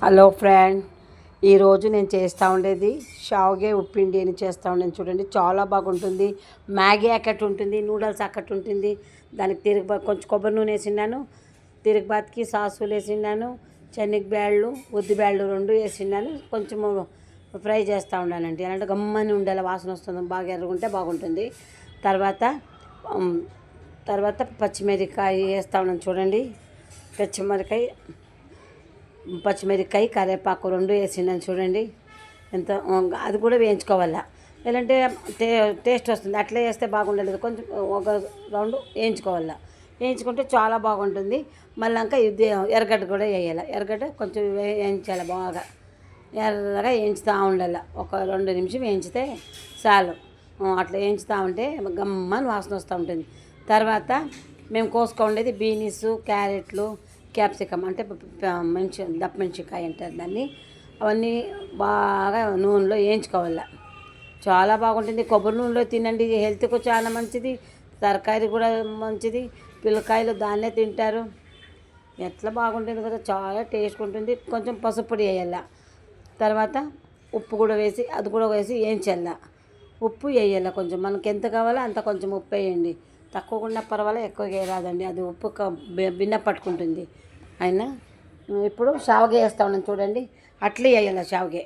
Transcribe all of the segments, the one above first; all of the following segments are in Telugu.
హలో ఫ్రెండ్, ఈరోజు నేను చేస్తూ ఉండేది షావ్గే ఉప్పిండి అని చేస్తూ ఉండేది. చూడండి, చాలా బాగుంటుంది. మ్యాగీ అక్కట్ ఉంటుంది, నూడిల్స్ అక్కట్ ఉంటుంది. దానికి కొంచెం కొబ్బరి నూనె వేసినాను, తిరుగుబాతికి సాసులు వేసినాను, శనగబ్యాళ్ళు ఉద్దిబ్యాళ్ళు రెండు వేసినాను. కొంచెము ఫ్రై చేస్తూ ఉండాలండి. అలాంటి గమ్మని ఉండాలి, వాసన వస్తుంది, బాగా ఎర్రగుంటే బాగుంటుంది. తర్వాత తర్వాత పచ్చిమిరపకాయ వేస్తూ ఉన్నాను. చూడండి, పచ్చిమిరపకాయ కరివేపాకు రెండు వేసినాను. చూడండి ఎంత, అది కూడా వేయించుకోవాలా, లేదంటే టేస్ట్ వస్తుంది. అట్లే వేస్తే బాగుండలేదు, కొంచెం ఒక రౌండ్ వేయించుకోవాలా. వేయించుకుంటే చాలా బాగుంటుంది. మళ్ళీ ఇంకా ఇది ఎర్రగడ్డ కూడా వేయాలి. ఎర్రగడ్డ కొంచెం వేయించాలి, బాగా ఎర్రగా వేయించుతూ ఉండాలి. ఒక 2 నిమిషం వేయించితే చాలు. అట్లా వేయించుతూ ఉంటే గమ్మని వాసన వస్తూ ఉంటుంది. తర్వాత మేము కోసుకోండేది బీనీసు, క్యారెట్లు, క్యాప్సికమ్ అంటే మంచి దప్పమెంచికాయ అంటారు దాన్ని. అవన్నీ బాగా నూనెలో వేయించుకోవాలి. చాలా బాగుంటుంది. కొబ్బరి నూనెలో తినండి, హెల్త్కు చాలా మంచిది. తరకారీ కూడా మంచిది. పిల్లకాయలు దాన్నే తింటారు. ఎట్లా బాగుంటుంది కదా, చాలా టేస్ట్ ఉంటుంది. కొంచెం పసుపు పొడి వేయాల. తర్వాత ఉప్పు కూడా వేసి, అది కూడా వేసి వేయించాల. ఉప్పు వేయాల కొంచెం, మనకి ఎంత కావాలో అంత కొంచెం ఉప్పు వేయండి. తక్కువగా పర్వాలేదు, ఎక్కువగా వేయరాదండి, అది ఉప్పు బిన్న పట్టుకుంటుంది. అయినా ఇప్పుడు షావగే వేస్తా ఉన్నాను. చూడండి, అట్లే వేయాలి షావగే.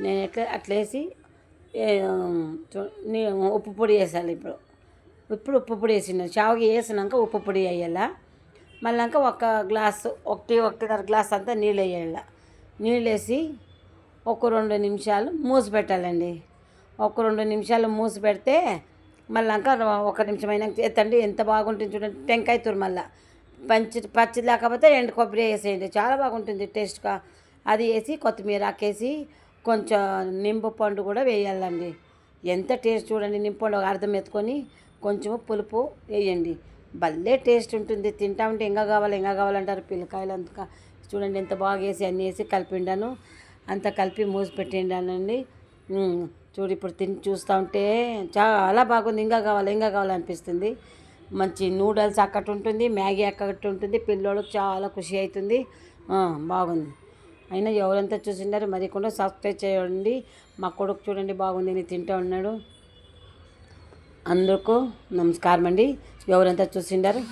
నేను అట్లా వేసి ఉప్పు పొడి వేసాలి. ఇప్పుడు ఉప్పు పొడి వేసినాను. షావగే వేసినాక ఉప్పు పొడి వేయాల. మళ్ళీ ఒక గ్లాసు, ఒకటిన్నర గ్లాస్ అంతా నీళ్ళు వేయాల. నీళ్ళు వేసి ఒక 2 నిమిషాలు మూసి పెట్టాలండి. ఒక 2 నిమిషాలు మూసి పెడితే మళ్ళీ 1 నిమిషం అయినా ఎత్తండి, ఎంత బాగుంటుంది చూడండి. టెంకాయ తురుమల్ల పచ్చి లేకపోతే ఎండు కొబ్బరి వేసేయండి, చాలా బాగుంటుంది టేస్ట్గా. అది వేసి కొత్తిమీర ఆకేసి కొంచెం నింబుపండు కూడా వేయాలండి. ఎంత టేస్ట్ చూడండి. నింబుపండు ఒక అర్థం ఎత్తుకొని కొంచెం పులుపు వేయండి, భలే టేస్ట్ ఉంటుంది. తింటా ఉంటే ఇంకా కావాలంటారు పిల్లకాయలు. అంతగా చూడండి ఎంత బాగా వేసి అన్నీ వేసి కలిపిండాను. అంతా కలిపి మూసి పెట్టిండానండి. చూడు, ఇప్పుడు తిని చూస్తూ ఉంటే చాలా బాగుంది. ఇంకా కావాలనిపిస్తుంది. మంచి నూడిల్స్ అక్కటి ఉంటుంది, మ్యాగీ అక్కటి ఉంటుంది. పిల్లోళ్ళకి చాలా ఖుషి అవుతుంది. బాగుంది. అయినా ఎవరంతా చూసిండారు, మరి కూడా సబ్స్క్రైబ్ చేయండి. మా కొడుకు చూడండి బాగుంది అని తింటూ ఉన్నాడు. అందరికీ నమస్కారం అండి, ఎవరంతా చూసిండారు.